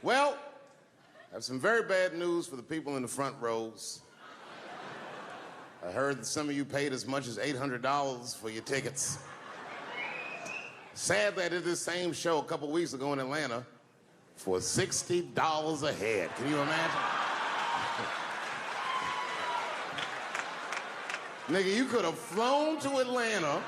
Well, I have some very bad news for the people in the front rows. I heard that some of you paid as much as $800 for your tickets. Sadly, I did this same show a couple weeks ago in Atlanta for $60 a head. Can you imagine? Nigga, you could have flown to Atlanta,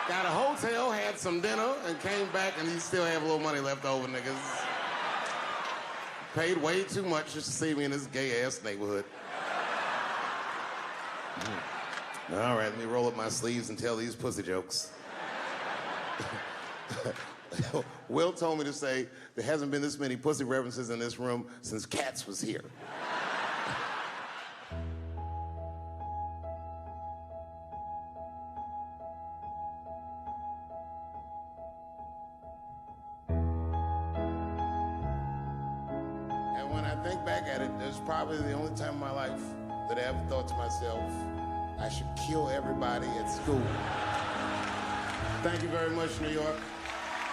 got a hotel, had some dinner, and came back, and you still have a little money left over, niggas. Paid way too much just to see me in this gay-ass neighborhood. All right, let me roll up my sleeves and tell these pussy jokes. Will told me to say there hasn't been this many pussy references in this room since Cats was here. And when I think back at it, there's probably the only time in my life that I ever thought to myself, I should kill everybody at school. Thank you very much, New York.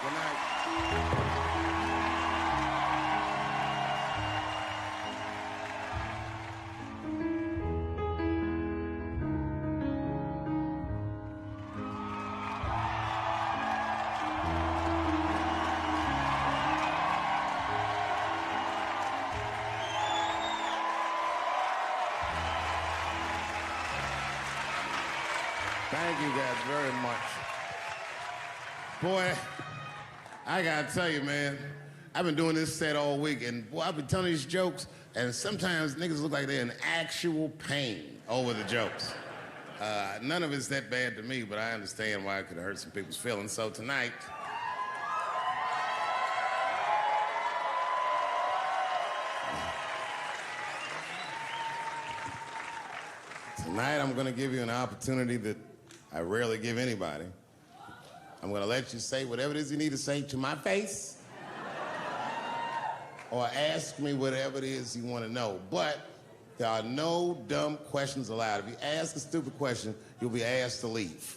Good night. Thank you guys very much. Boy, I gotta tell you, man, I've been doing this set all week, and boy, I've been telling these jokes, and sometimes niggas look like they're in actual pain over the jokes. None of it's that bad to me, but I understand why it could hurt some people's feelings. So tonight, I'm gonna give you an opportunity that I rarely give anybody. I'm gonna let you say whatever it is you need to say to my face, or ask me whatever it is you wanna know. But there are no dumb questions allowed. If you ask a stupid question, you'll be asked to leave.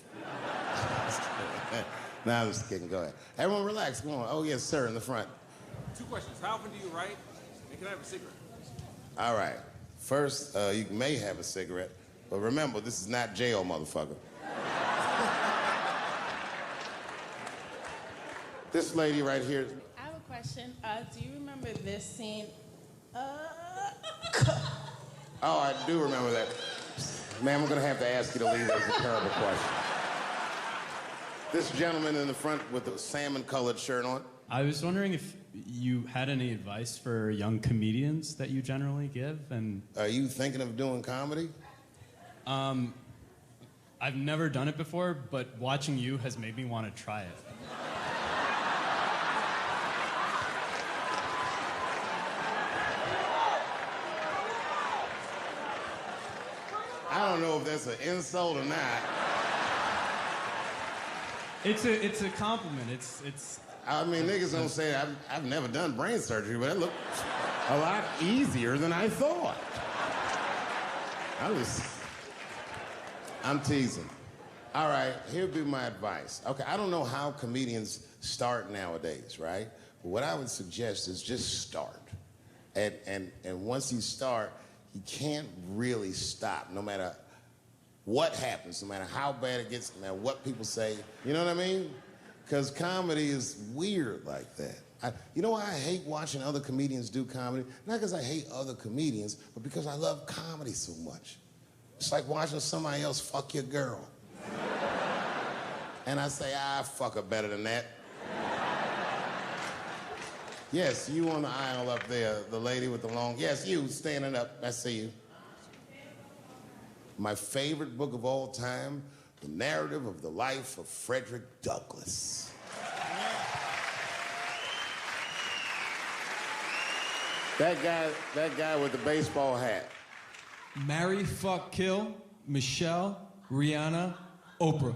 Nah, I'm just kidding, go ahead. Everyone relax, come on. Oh yes, sir, in the front. 2 questions, how often do you write, and can I have a cigarette? All right, first, you may have a cigarette, but remember, this is not jail, motherfucker. This lady right here. I have a question. Do you remember this scene? Oh, I do remember that. Ma'am, I'm gonna have to ask you to leave. That was a terrible question. This gentleman in the front with the salmon-colored shirt on. I was wondering if you had any advice for young comedians that you generally give, and... Are you thinking of doing comedy? I've never done it before, but watching you has made me want to try it. I don't know if that's an insult or not. It's a compliment. It's. I mean, niggas don't say I've never done brain surgery, but it looked a lot easier than I thought. I'm teasing. All right, here'd be my advice. Okay, I don't know how comedians start nowadays, right? But what I would suggest is just start. And once you start, you can't really stop, no matter what happens, no matter how bad it gets, no matter what people say. You know what I mean? Because comedy is weird like that. You know why I hate watching other comedians do comedy? Not because I hate other comedians, but because I love comedy so much. It's like watching somebody else fuck your girl. And I say, fuck her better than that. Yes, you on the aisle up there, the lady with the long... Yes, you, standing up, I see you. My favorite book of all time, The Narrative of the Life of Frederick Douglass. That guy with the baseball hat. Marry, fuck, kill, Michelle, Rihanna, Oprah.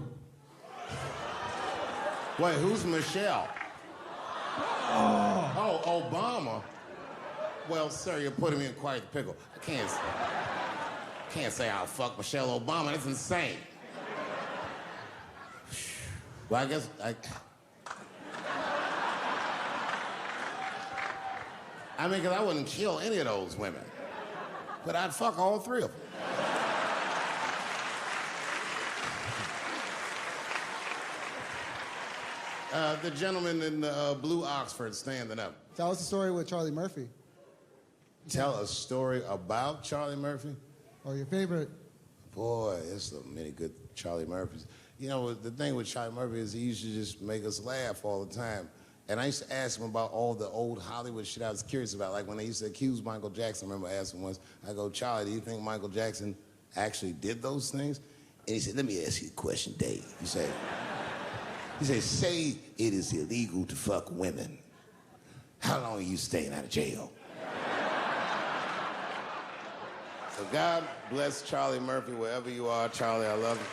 Wait, who's Michelle? Oh, Obama. Well, sir, you're putting me in quite the pickle. I can't say I'll fuck Michelle Obama. That's insane. Well, I guess I mean, because I wouldn't kill any of those women. But I'd fuck all three of them. The gentleman in the blue Oxford standing up. Tell us the story with Charlie Murphy. Tell a story about Charlie Murphy? Or your favorite. Boy, there's so many good Charlie Murphys. You know, the thing with Charlie Murphy is he used to just make us laugh all the time. And I used to ask him about all the old Hollywood shit I was curious about. Like when they used to accuse Michael Jackson, I remember asking once, I go, Charlie, do you think Michael Jackson actually did those things? And he said, let me ask you a question, Dave. He said, say it is illegal to fuck women. How long are you staying out of jail? So God bless Charlie Murphy, wherever you are. Charlie, I love you.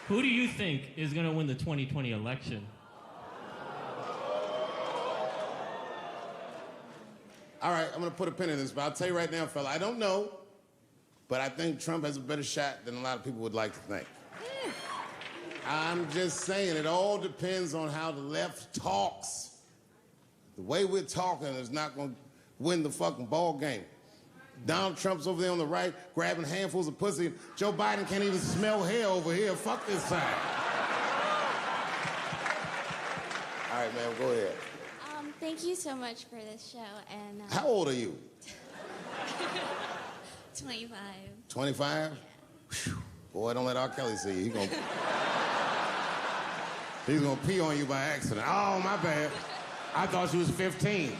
Who do you think is going to win the 2020 election? All right, I'm going to put a pin in this, but I'll tell you right now, fella, I don't know, but I think Trump has a better shot than a lot of people would like to think. I'm just saying, it all depends on how the left talks. The way we're talking is not going to win the fucking ball game. Donald Trump's over there on the right, grabbing handfuls of pussy. Joe Biden can't even smell hair over here. Fuck this side. All right, man, go ahead. Thank you so much for this show. And How old are you? 25. 25? Yeah. Boy, don't let R. Kelly see you. He's gonna pee on you by accident. Oh, my bad. I thought she was 15.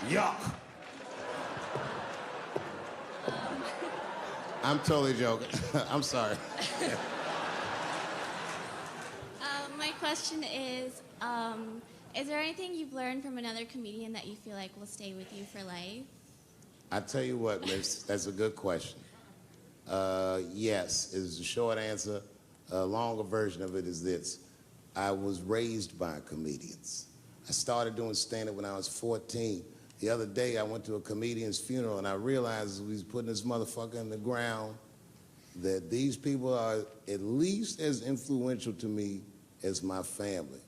Yuck. I'm totally joking. I'm sorry. My question is there anything you've learned from another comedian that you feel like will stay with you for life? I tell you what, miss, that's a good question. Yes, is the short answer. A longer version of it is this. I was raised by comedians. I started doing stand-up when I was 14. The other day, I went to a comedian's funeral, and I realized as we was putting this motherfucker in the ground that these people are at least as influential to me as my family.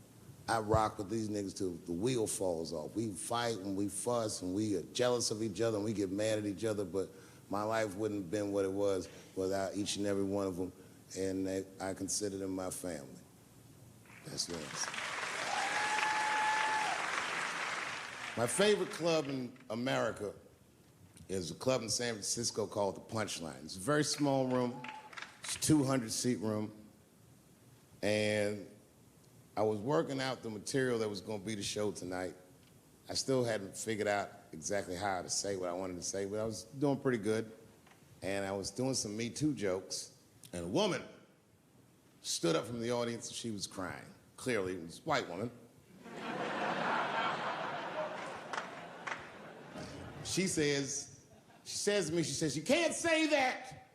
I rock with these niggas till the wheel falls off. We fight and we fuss and we are jealous of each other and we get mad at each other, but my life wouldn't have been what it was without each and every one of them, and I consider them my family. That's the answer. My favorite club in America is a club in San Francisco called The Punchline. It's a very small room. It's a 200-seat room. And I was working out the material that was going to be the show tonight. I still hadn't figured out exactly how to say what I wanted to say, but I was doing pretty good. And I was doing some Me Too jokes. And a woman stood up from the audience and she was crying. Clearly, it was a white woman. She says to me, you can't say that.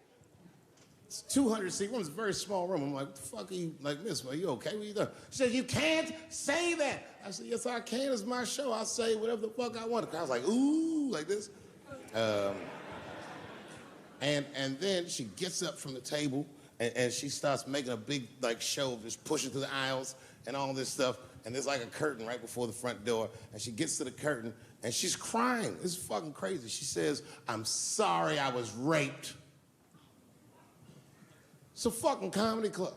It's 200-seat room, it's a very small room. I'm like, what the fuck are you, like, miss, are you okay? What are you doing? She says, you can't say that. I said, yes, I can, it's my show. I'll say whatever the fuck I want. The crowd's like, ooh, like this. And then she gets up from the table and she starts making a big, like, show of just pushing through the aisles and all this stuff. And there's like a curtain right before the front door. And she gets to the curtain and she's crying. It's fucking crazy. She says, I'm sorry I was raped. It's a fucking comedy club.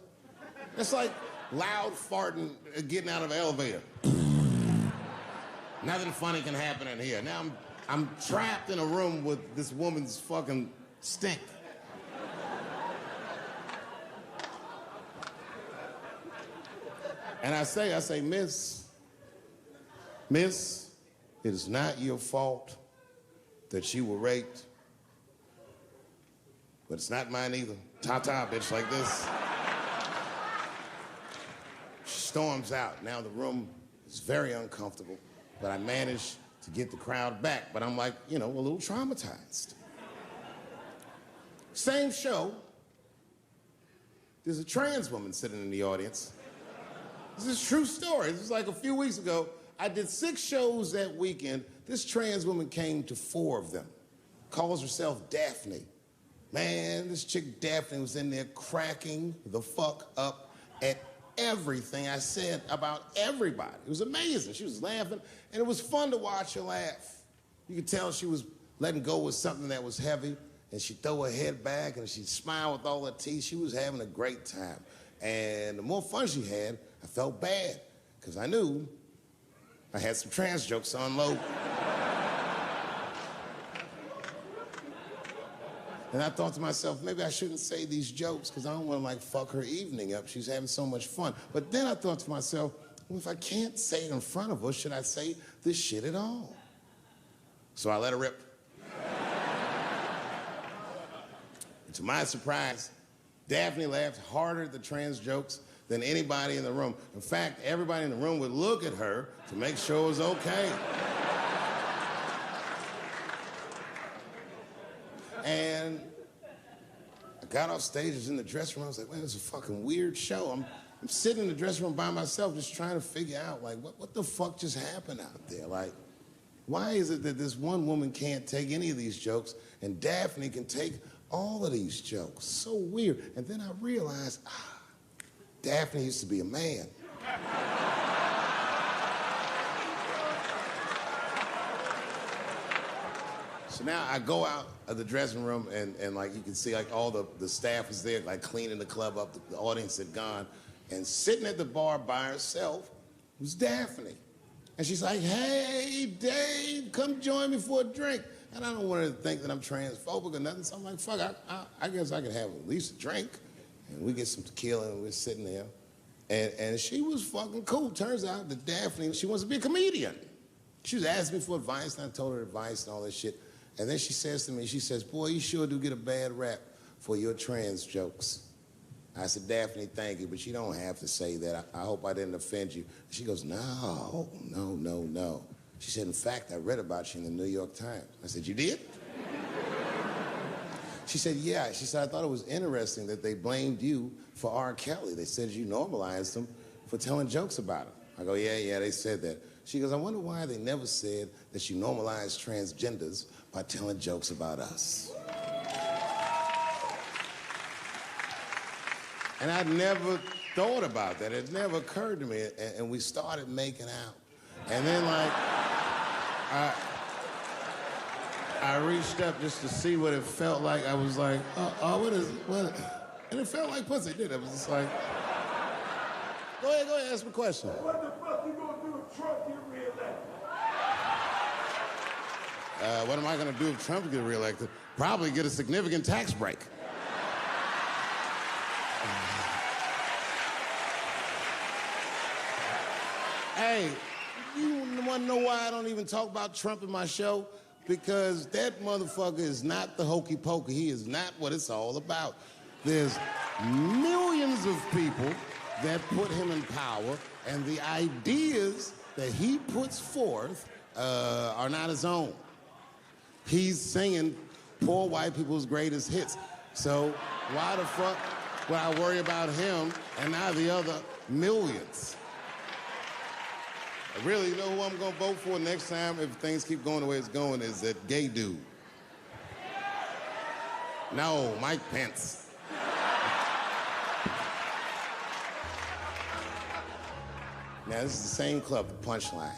It's like loud farting, getting out of an elevator. Nothing funny can happen in here. Now I'm trapped in a room with this woman's fucking stink. And I say, miss, it is not your fault that you were raped, but it's not mine either. Ta-ta, bitch, like this. She storms out. Now the room is very uncomfortable, but I managed to get the crowd back, but I'm like, a little traumatized. Same show, there's a trans woman sitting in the audience. This is a true story. This was like a few weeks ago. I did 6 shows that weekend. This trans woman came to 4 of them. Calls herself Daphne. Man, this chick Daphne was in there cracking the fuck up at everything I said about everybody. It was amazing. She was laughing, and it was fun to watch her laugh. You could tell she was letting go with something that was heavy, and she'd throw her head back, and she'd smile with all her teeth. She was having a great time. And the more fun she had, I felt bad, because I knew I had some trans jokes to unload. And I thought to myself, maybe I shouldn't say these jokes because I don't want to like fuck her evening up. She's having so much fun. But then I thought to myself, well, if I can't say it in front of her, should I say this shit at all? So I let her rip. And to my surprise, Daphne laughed harder at the trans jokes than anybody in the room. In fact, everybody in the room would look at her to make sure it was okay. And I got off stage, I was in the dressing room, I was like, man, it's a fucking weird show. I'm sitting in the dressing room by myself just trying to figure out, like, what the fuck just happened out there? Like, why is it that this one woman can't take any of these jokes and Daphne can take all of these jokes? So weird. And then I realized, Daphne used to be a man. So now I go out of the dressing room and like you can see like all the staff was there like cleaning the club up, the audience had gone, and sitting at the bar by herself was Daphne. And she's like, hey, Dave, come join me for a drink. And I don't want her to think that I'm transphobic or nothing, so I'm like, fuck, I guess I could have at least a drink. And we get some tequila and we're sitting there. And she was fucking cool. Turns out that Daphne, she wants to be a comedian. She was asking me for advice, and I told her advice and all that shit. And then she says to me, she says, boy, you sure do get a bad rap for your trans jokes. I said, Daphne, thank you, but you don't have to say that. I hope I didn't offend you. She goes, no. She said, in fact, I read about you in the New York Times. I said, you did? She said, yeah. She said, I thought it was interesting that they blamed you for R. Kelly. They said you normalized him for telling jokes about him. I go, yeah, they said that. She goes, I wonder why they never said that you normalized transgenders by telling jokes about us. And I'd never thought about that. It never occurred to me. And we started making out. And then, like, I reached up just to see what it felt like. I was like, what? And it felt like pussy, didn't it? I was just like, go ahead, ask me a question. What the fuck you gonna do if Trump get reelected? What am I gonna do if Trump gets reelected? Probably get a significant tax break. Hey, you wanna know why I don't even talk about Trump in my show? Because that motherfucker is not the hokey pokey. He is not what it's all about. There's millions of people that put him in power, and the ideas that he puts forth are not his own. He's singing poor white people's greatest hits. So why the fuck would I worry about him and not the other millions? I really know who I'm gonna vote for next time if things keep going the way it's going is that gay dude. No, Mike Pence. Now, this is the same club, the Punchline.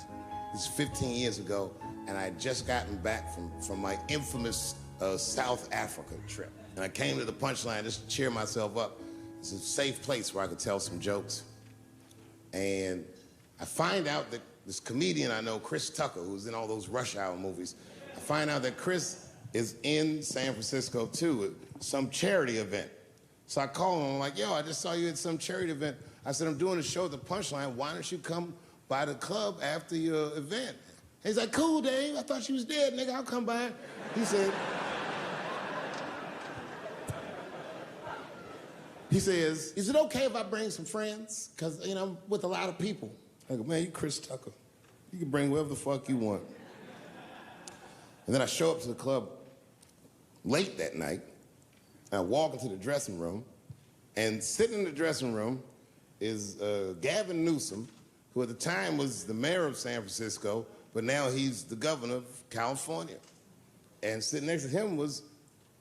This is 15 years ago, and I had just gotten back from my infamous South Africa trip. And I came to the Punchline just to cheer myself up. It's a safe place where I could tell some jokes. And I find out that this comedian I know, Chris Tucker, who's in all those Rush Hour movies, I find out that Chris is in San Francisco too, at some charity event. So I call him, I'm like, yo, I just saw you at some charity event. I said, I'm doing a show at the Punchline. Why don't you come by the club after your event? And he's like, cool, Dave. I thought you was dead, nigga. I'll come by. He says, is it okay if I bring some friends? Because, you know, I'm with a lot of people. I go, man, you Chris Tucker. You can bring whoever the fuck you want. And then I show up to the club late that night, and I walk into the dressing room, and sitting in the dressing room is Gavin Newsom, who at the time was the mayor of San Francisco, but now he's the governor of California. And sitting next to him was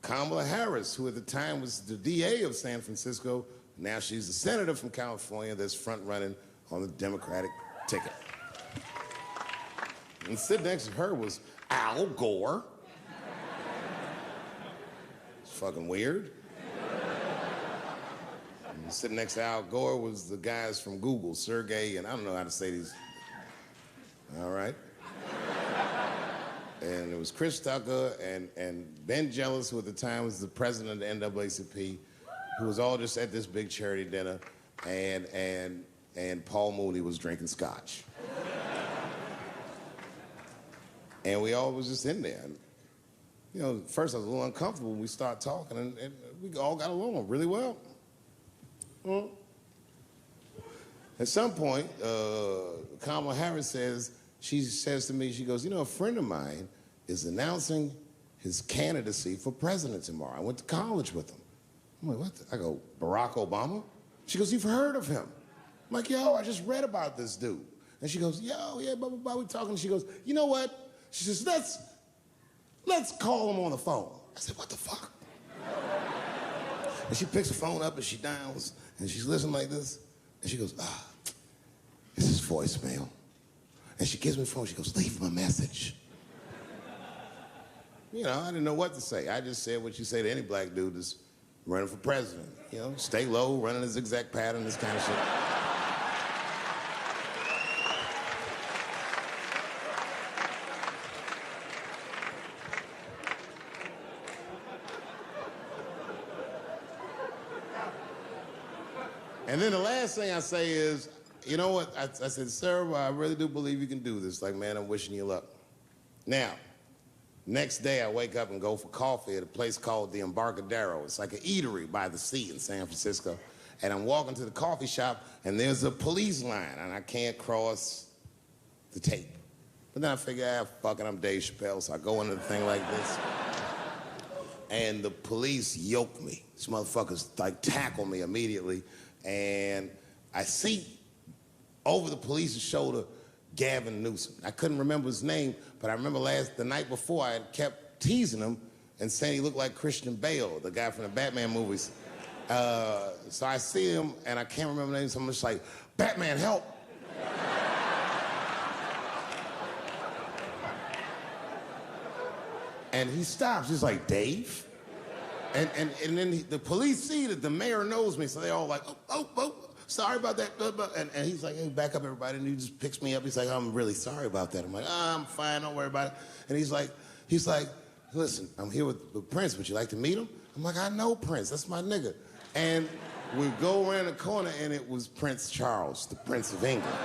Kamala Harris, who at the time was the DA of San Francisco, Now she's the senator from California that's front running on the Democratic ticket. And sitting next to her was Al Gore. It's fucking weird. And sitting next to Al Gore was the guys from Google, Sergey, and I don't know how to say these. All right. And it was Chris Tucker and Ben Jealous, who at the time was the president of the NAACP, who was all just at this big charity dinner, and Paul Mooney was drinking scotch. And we all was just in there. And, you know, at first I was a little uncomfortable when we started talking, and we all got along really well. At some point, Kamala Harris she says to me, she goes, you know, a friend of mine is announcing his candidacy for president tomorrow. I went to college with him. I'm like, what? I go, Barack Obama? She goes, you've heard of him? I'm like, yo, I just read about this dude. And she goes, yo, yeah, blah, blah, blah, we talking. She goes, you know what? She says, let's call him on the phone. I said, what the fuck? And she picks the phone up and she dials and she's listening like this. And she goes, this is voicemail. And she gives me the phone, she goes, leave him a message. You know, I didn't know what to say. I just said what you say to any black dude that's running for president. You know, stay low, running a zigzag pattern, this kind of shit. And then the last thing I say is, you know what? I said, sir, I really do believe you can do this. Like, man, I'm wishing you luck. Now, next day I wake up and go for coffee at a place called the Embarcadero. It's like an eatery by the sea in San Francisco. And I'm walking to the coffee shop and there's a police line and I can't cross the tape. But then I figure, fuck it, I'm Dave Chappelle, so I go into the thing like this. And the police yoke me. These motherfuckers like tackle me immediately. And I see over the police's shoulder Gavin Newsom. I couldn't remember his name, but I remember the night before I had kept teasing him and saying he looked like Christian Bale, the guy from the Batman movies. So I see him and I can't remember the name, so I'm just like, Batman, help. And he stops, he's like, Dave? And then the police see that the mayor knows me, so they're all like, oh, sorry about that. And he's like, hey, back up, everybody. And he just picks me up. He's like, I'm really sorry about that. I'm like, I'm fine, don't worry about it. And he's like, listen, I'm here with Prince. Would you like to meet him? I'm like, I know Prince. That's my nigga. And we go around the corner, and it was Prince Charles, the Prince of England.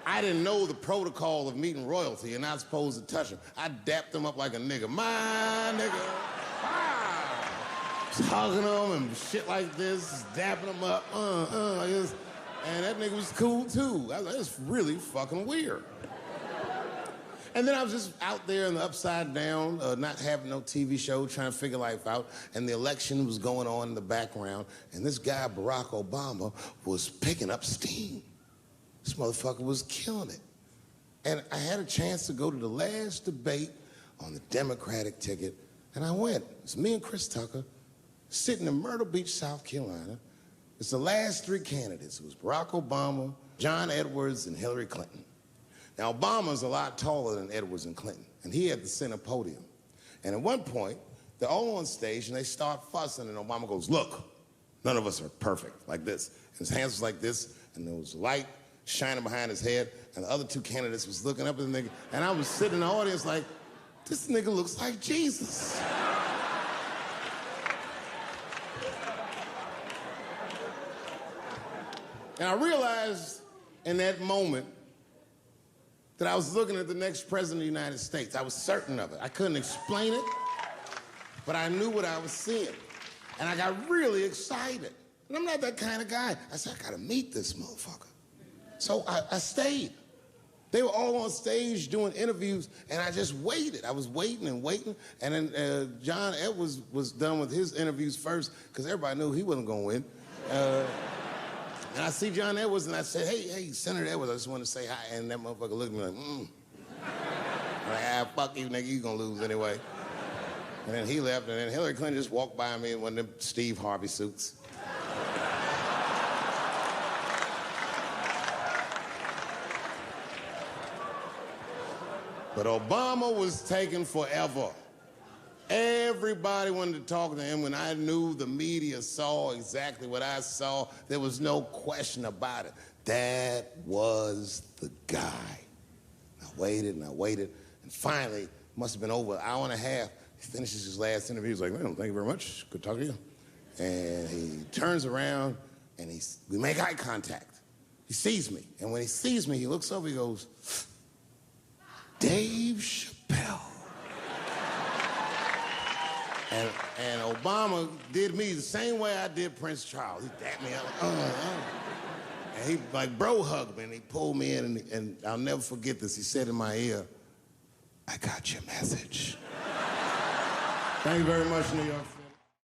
I didn't know the protocol of meeting royalty. You're not supposed to touch him. I dapped him up like a nigga. My nigga. Ah! Just hugging him and shit like this, dapping him up. Like this. And that nigga was cool, too. I was like, it's really fucking weird. And then I was just out there in the upside down, not having no TV show, trying to figure life out. And the election was going on in the background. And this guy, Barack Obama, was picking up steam. This motherfucker was killing it. And I had a chance to go to the last debate on the Democratic ticket, and I went. It's me and Chris Tucker sitting in Myrtle Beach, South Carolina. It's the last three candidates. It was Barack Obama, John Edwards, and Hillary Clinton. Now, Obama's a lot taller than Edwards and Clinton, and he had the center podium. And at one point, they're all on stage, and they start fussing, and Obama goes, look, none of us are perfect, like this. And his hands was like this, and there was light shining behind his head, and the other two candidates was looking up at the nigga, and I was sitting in the audience like, this nigga looks like Jesus. And I realized in that moment that I was looking at the next president of the United States. I was certain of it. I couldn't explain it, but I knew what I was seeing. And I got really excited. And I'm not that kind of guy. I said, I gotta meet this motherfucker. So I stayed. They were all on stage doing interviews, and I just waited. I was waiting and waiting, and then John Edwards was done with his interviews first, because everybody knew he wasn't gonna win. And I see John Edwards, and I said, hey, Senator Edwards, I just want to say hi. And that motherfucker looked at me like, I'm like, fuck you, nigga, you gonna lose anyway. And then he left, and then Hillary Clinton just walked by me in one of them Steve Harvey suits. But Obama was taking forever. Everybody wanted to talk to him. When I knew the media saw exactly what I saw, there was no question about it. That was the guy. I waited and I waited, and finally, it must have been over an hour and a half, he finishes his last interview. He's like, "Man, thank you very much. Good talking to you." And he turns around, and we make eye contact. He sees me, and when he sees me, he looks over, he goes, "Dave Chappelle." And Obama did me the same way I did Prince Charles. He dapped me up, and he like bro hugged me, and he pulled me in, and I'll never forget this. He said in my ear, "I got your message." Thank you very much, New York.